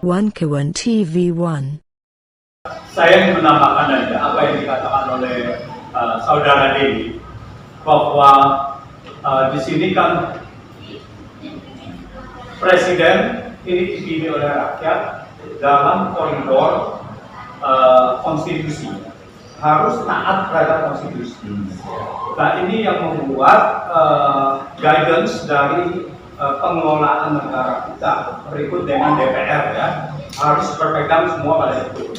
One TV1. Saya ingin menambahkan aja apa yang dikatakan oleh saudara Denny, bahwa di sini kan presiden ini dipilih oleh rakyat dalam koridor konstitusi, harus taat terhadap konstitusi. Nah, ini yang membuat guidance dari pengelolaan negara kita berikut dengan DPR, ya, harus berpegang semua pada itu.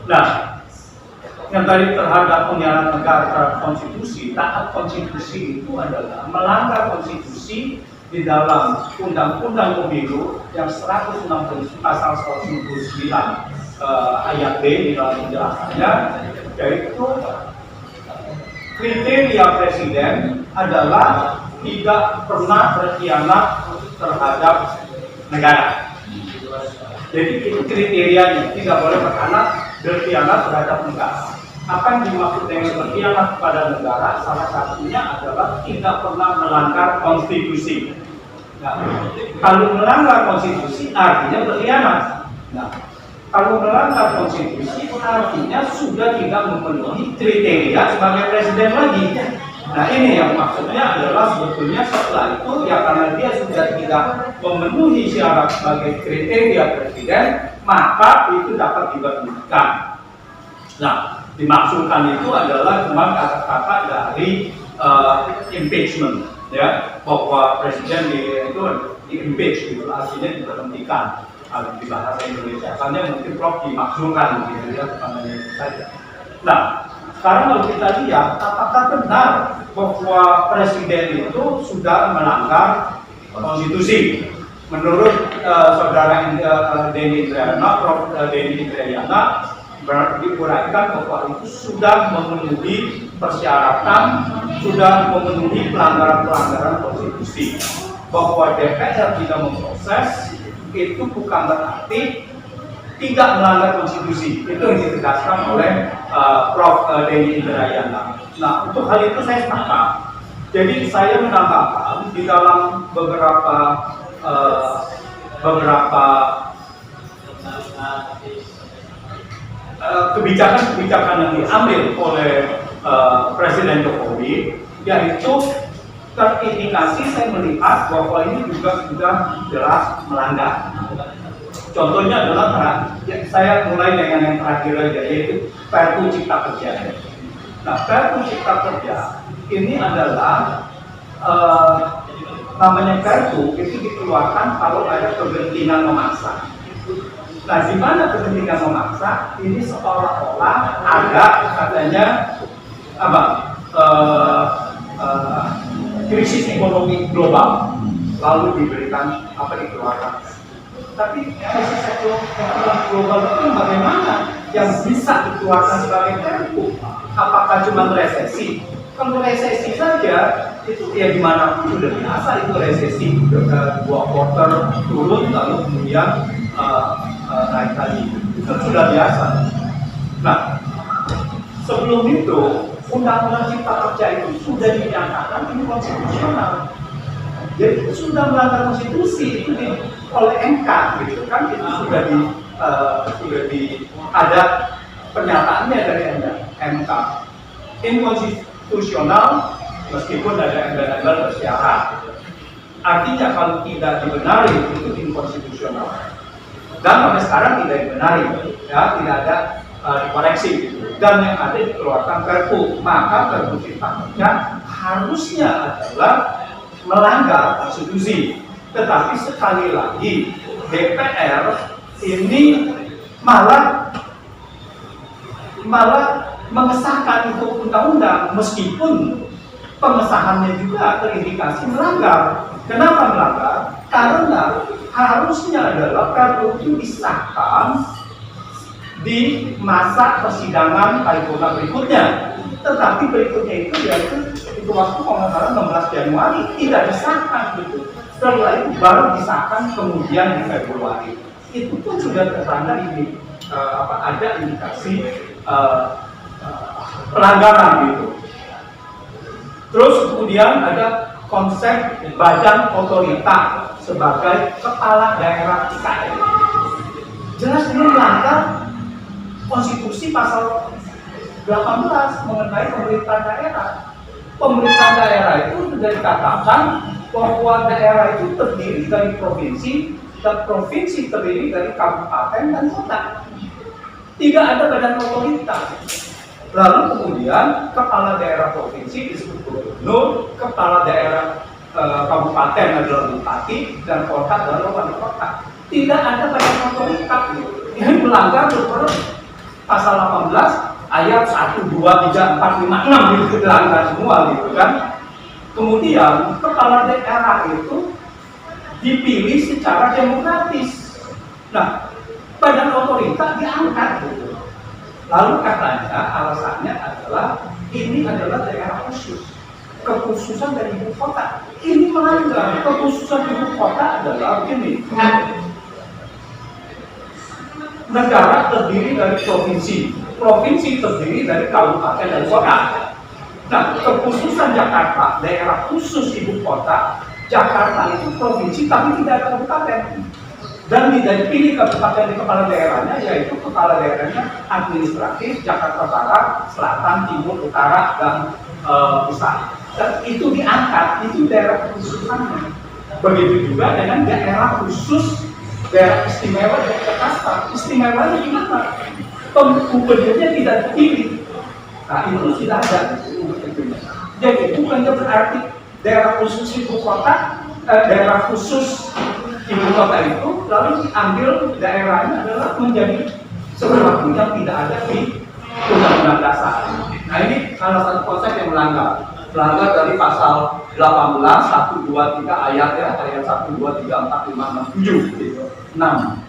Nah, yang tadi terhadap penyalahan negara terhadap konstitusi, taat konstitusi itu adalah melanggar konstitusi di dalam Undang-Undang Pemilu yang 160 pasal 169 ayat B di dalam penjelasannya, yaitu kriteria presiden adalah tidak pernah berkhianat terhadap negara. Jadi itu kriterianya, tidak boleh berkhianat terhadap negara. Apa yang dimaksud dengan berkhianat kepada negara? Salah satunya adalah tidak pernah melanggar konstitusi. Nah, kalau melanggar konstitusi artinya berkhianat. Nah, kalau melanggar konstitusi artinya sudah tidak memenuhi kriteria sebagai presiden lagi. Nah, ini yang maksudnya adalah sebetulnya setelah itu, ya karena dia sudah tidak memenuhi syarat sebagai kriteria presiden, maka itu dapat diberhentikan. Nah, dimaksudkan itu adalah cuma kata-kata dari impeachment, ya, bahwa presiden itu di-impeach, gitu, artinya diberhentikan. Kalau di bahasa Indonesia, karena mungkin Prof dimaksudkan, gitu ya, bukan itu saja. Nah, sekarang kalau kita lihat, apakah benar bahwa presiden itu sudah melanggar konstitusi? Menurut saudara Denny Indrayana, Prof. Denny Indrayana, diuraikan bahwa itu sudah memenuhi persyaratan, sudah memenuhi pelanggaran-pelanggaran konstitusi. Bahwa DPR tidak memproses, itu bukan berarti tidak melanggar konstitusi. Itu yang ditegaskan oleh Prof. Denny Indrayana. Nah, untuk hal itu saya sepakat. Jadi saya menambahkan di dalam beberapa kebijakan-kebijakan yang diambil oleh Presiden Jokowi, yaitu terindikasi saya melihat bahwa ini juga sudah jelas melanggar. Contohnya adalah saya mulai dengan yang terakhir aja, yaitu Perpu Cipta Kerja. Nah, Perpu Cipta Kerja ini adalah namanya Perpu itu dikeluarkan kalau ada kegentingan memaksa. Nah, di mana kegentingan memaksa? Ini seolah-olah ada katanya krisis ekonomi global, lalu diberikan dikeluarkan. Tapi krisis ekonomi global itu bagaimana yang bisa dikeluarkan sebagai Perpu? Apakah cuma resesi? Kalau resesi saja itu ya gimana pun sudah biasa, itu resesi, 2 quarter turun lalu kemudian naik lagi, itu sudah biasa. Nah, sebelum itu Undang-Undang Cipta Kerja itu sudah dinyatakan ini konstitusional. Jadi sudah melanggar konstitusi itu oleh MK, gitu kan? Itu sudah ada pernyataannya dari MK. Inkonstitusional meskipun ada embel-embel bersyarat. Artinya kalau tidak dibenari itu inkonstitusional. Dan sampai sekarang tidak dibenari, ya, tidak ada dikoreksi, gitu. Dan yang ada dikeluarkan Perpu, maka Perpu Cipta Kerja harusnya adalah melanggar konstitusi. Tetapi sekali lagi DPR ini malah mengesahkan itu undang-undang meskipun pengesahannya juga terindikasi melanggar. Kenapa melanggar? Karena harusnya adalah Perpu itu disahkan di masa persidangan paripurna berikutnya. Tetapi berikutnya itu yaitu itu waktu kalau nggak salah 16 Januari tidak disahkan gitu. Setelah itu baru disahkan kemudian di Februari. itu pun sudah tertanda ini ada indikasi pelanggaran gitu. Terus kemudian ada konsep badan otorita sebagai kepala daerah IKN. Jelas ini melanggar konstitusi pasal 18 mengenai pemerintah daerah. Pemerintah daerah itu sudah dikatakan bahwa daerah itu terdiri dari provinsi dan provinsi terdiri dari kabupaten dan kota. Tidak ada badan otorita. Lalu kemudian kepala daerah provinsi disebut gubernur, kepala daerah kabupaten adalah bupati, dan kota adalah wali kota. Tidak ada badan otorita. Ini melanggar pasal 18 ayat 1, 2, 3, 4, 5, 6 itu dilanggar semua gitu kan. Kemudian kepala daerah itu dipilih secara demokratis. Nah, badan otorita diangkat gitu. Lalu katanya alasannya adalah ini adalah daerah khusus, kekhususan dari ibu kota. Ini melanggar. Kekhususan ibu kota adalah begini. Negara terdiri dari provinsi, provinsi terdiri dari kabupaten dan kota. Nah, kekhususan Jakarta, daerah khusus ibu kota, Jakarta itu provinsi tapi tidak ada kabupaten. Dan dipilih kabupaten di kepala daerahnya, yaitu kepala daerahnya administratif Jakarta Barat, Selatan, Timur, Utara, dan Pusat. Dan itu diangkat, itu daerah khususannya. Begitu juga dengan daerah khusus, daerah istimewa Jakarta. Istimewanya gimana? Gubernurnya tidak dipilih. Nah, itu tidak ada. Jadi bukannya berarti daerah khusus ibu kota, daerah khusus ibu kota itu lalu diambil daerahnya adalah menjadi sesuatu yang tidak ada di Undang-Undang Dasar. Nah, ini salah satu konsep yang melanggar dari pasal 18, 1, 2, 3 ayat 1, 2, 3, 4, 5, 6, 7 gitu. 6.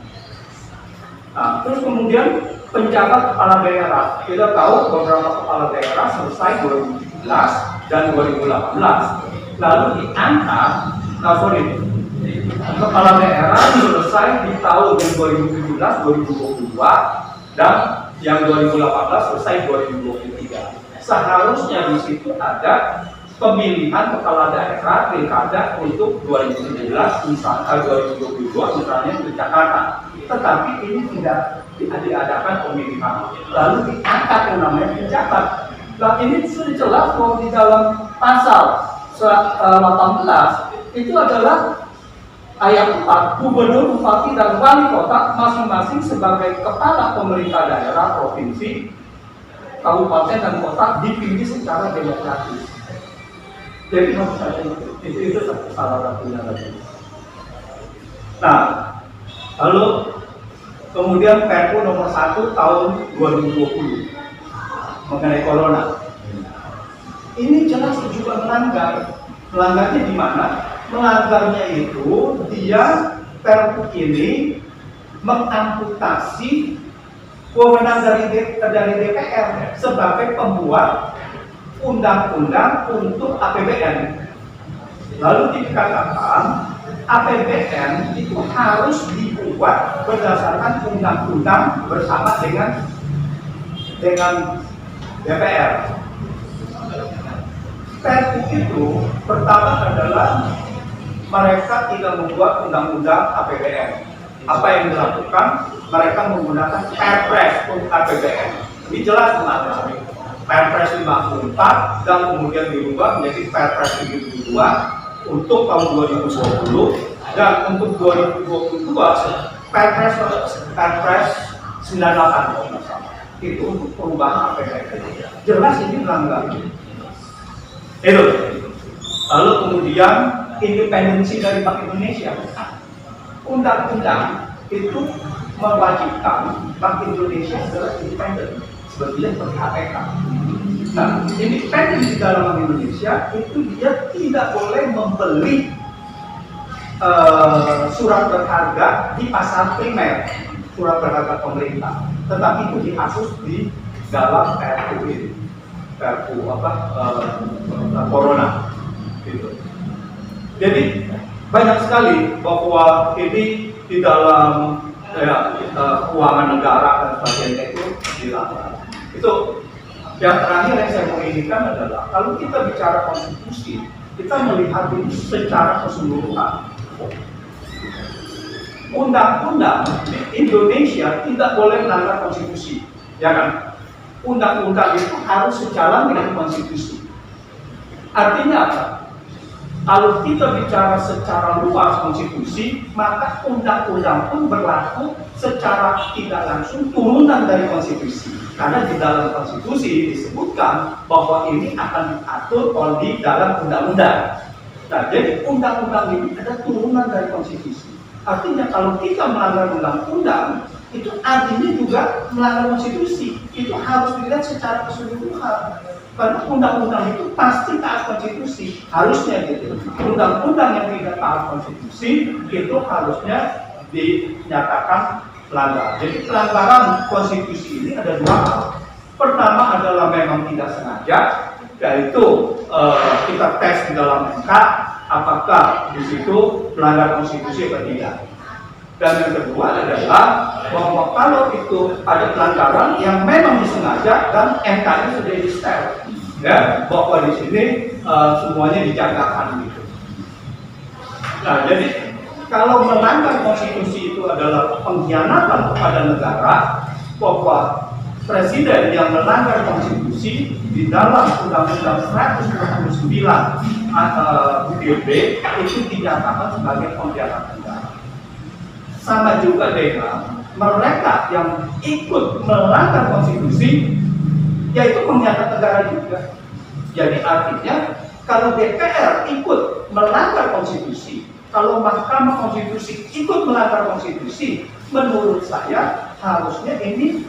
Nah, terus kemudian penjabat kepala daerah. Kita tahu beberapa kepala daerah selesai 2017 dan 2018. Lalu diangkat, kepala daerah selesai di tahun 2017, 2022, dan yang 2018 selesai 2023. Seharusnya di situ ada pemilihan kepala daerah pilkada untuk 2017, misalnya 2022 misalnya di Jakarta. Tetapi ini tidak diadakan pemilihan. Lalu diangkat yang namanya penjabat. Nah, ini sudah jelas bahwa di dalam pasal 18 itu adalah ayat 4, gubernur, bupati, dan wali kota masing-masing sebagai kepala pemerintah daerah, provinsi, kabupaten, dan kota dipilih secara demokratis. Jadi itu salah satunya lagi. Nah, lalu kemudian Perpu nomor 1 tahun 2020 mengenai corona. Ini jelas juga melanggar. Melanggarnya di mana? Melanggarnya itu dia Perpu ini mengamputasi wewenang dari DPR sebagai pembuat undang-undang untuk APBN. Lalu dikatakan APBN itu harus dibuat berdasarkan undang-undang bersama dengan DPR. Perpu itu pertama adalah mereka tidak membuat undang-undang APBN. Apa yang dilakukan? Mereka menggunakan Perpres untuk APBN. Ini jelas melanggar. Perpres 54 dan kemudian dirubah menjadi Perpres 72 untuk tahun 2020, dan untuk 2022 Perpres 98 itu untuk perubahan APBN. Jelas ini melanggar. Itu. Lalu kemudian independensi dari Bank Indonesia. Undang-undang itu mewajibkan Bank Indonesia adalah independen, seperti KPK. Nah, independen di dalam Bank Indonesia itu dia tidak boleh membeli surat berharga di pasar primer, surat berharga pemerintah, tetapi itu dihapus di dalam Perpu corona gitu. Jadi banyak sekali bahwa ini di dalam keuangan negara dan sebagainya itu dilanggar. Itu yang terakhir yang saya mau indikan adalah kalau kita bicara konstitusi, kita melihat ini secara keseluruhan. Undang-undang di Indonesia tidak boleh melanggar konstitusi, ya kan? Undang-undang itu harus sejalan dengan konstitusi. Artinya apa? Kalau kita bicara secara luas konstitusi, maka undang-undang pun berlaku secara tidak langsung turunan dari konstitusi. Karena di dalam konstitusi disebutkan bahwa ini akan diatur di dalam undang-undang. Nah, jadi undang-undang ini ada turunan dari konstitusi. Artinya kalau kita melanggar undang-undang, itu artinya juga melanggar konstitusi. Itu harus dilihat secara keseluruhan. Karena undang-undang itu pasti taat konstitusi, harusnya gitu. Undang-undang yang tidak taat konstitusi itu harusnya dinyatakan pelanggar. Jadi pelanggaran konstitusi ini ada dua hal. Pertama adalah memang tidak sengaja, yaitu kita tes di dalam MK apakah di situ pelanggar konstitusi atau tidak. Dan yang kedua adalah bahwa kalau itu ada pelanggaran yang memang disengaja dan MK-nya sudah di-step, ya, bahwa di sini semuanya dijagakan gitu. Nah, jadi kalau melanggar konstitusi itu adalah pengkhianatan kepada negara, bahwa presiden yang melanggar konstitusi di dalam Undang-Undang 129 UUD itu dinyatakan sebagai pengkhianatan negara. Sama juga dengan mereka yang ikut melanggar konstitusi, yaitu pengkhianatan negara juga. Jadi artinya kalau DPR ikut melanggar konstitusi, kalau Mahkamah Konstitusi ikut melanggar konstitusi, menurut saya harusnya ini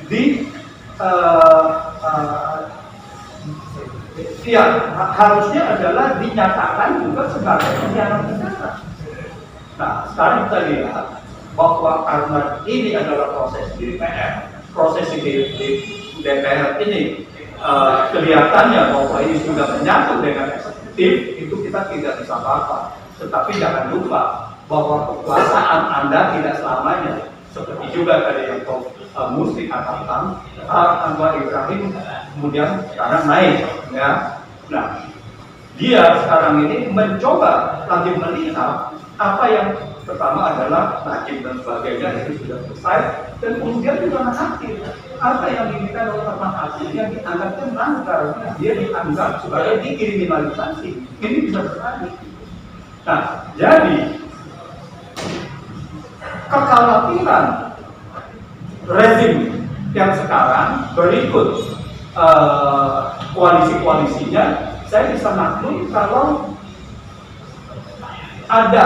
harusnya adalah dinyatakan juga sebagai pengkhianatan negara. Nah, sekarang kita lihat bahwa karena ini adalah proses di DPR, proses di DPR ini kelihatannya bahwa ini sudah menyatu dengan eksekutif, itu kita tidak bisa apa-apa. Tetapi jangan lupa bahwa kekuasaan Anda tidak selamanya, seperti juga tadi yang Musti katakan, Anwar Ibrahim kemudian sekarang naik, ya. Nah, dia sekarang ini mencoba lagi melihat apa yang pertama adalah hakim dan sebagainya itu sudah selesai, dan kemudian juga hakim apa yang diminta oleh hakim yang dianggapnya melanggar, dia dianggap sebagai dikriminalisasi. Ini bisa terjadi. Nah, jadi kekhawatiran rezim yang sekarang berikut koalisi-koalisinya, saya bisa maklum kalau ada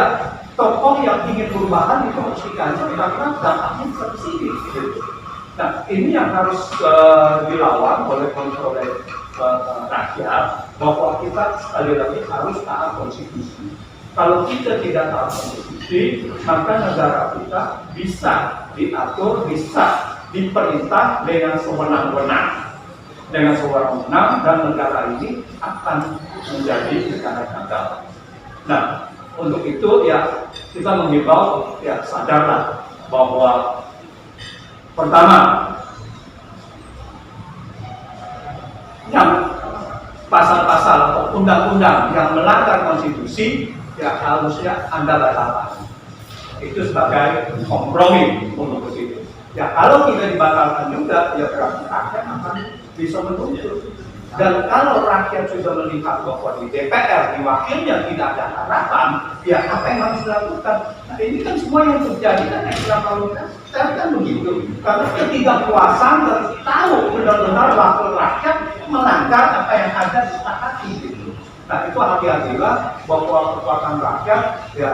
tokoh yang ingin perubahan itu harus dikaji karena dampaknya subsidi. Nah, ini yang harus dilawan oleh rakyat, bahwa kita sekali lagi harus taat konstitusi. Kalau kita tidak taat konstitusi, maka negara kita bisa diatur, bisa diperintah dengan sewenang-wenang, dan negara ini akan menjadi negara gagal. Nah, untuk itu ya kita mengimbau, ya sadarlah bahwa pertama, yang pasal-pasal atau undang-undang yang melanggar konstitusi ya harusnya Anda batalkan. Itu sebagai kompromi untuk itu. Ya kalau tidak dibatalkan juga, ya berarti rakyat akan bisa menuntut. Dan kalau rakyat sudah melihat bahwa di DPR, di wakilnya tidak ada harapan, ya apa yang harus dilakukan? Nah, ini kan semua yang terjadi kan ekstraparlamenter kan begitu. Karena ketidakpuasan harus tahu benar-benar wakil rakyat melanggar apa yang ada disepakati gitu. Nah, itu hati-hatilah bahwa kekuatan rakyat ya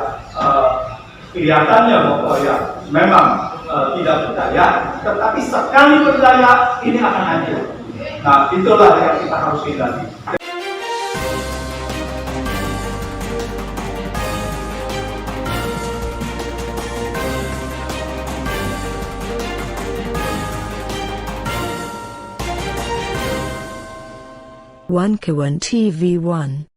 kelihatannya bahwa ya memang tidak berdaya, tetapi sekali berdaya ini akan hancur. Nah, itulah yang kita harus hindari. One Kawan TV 1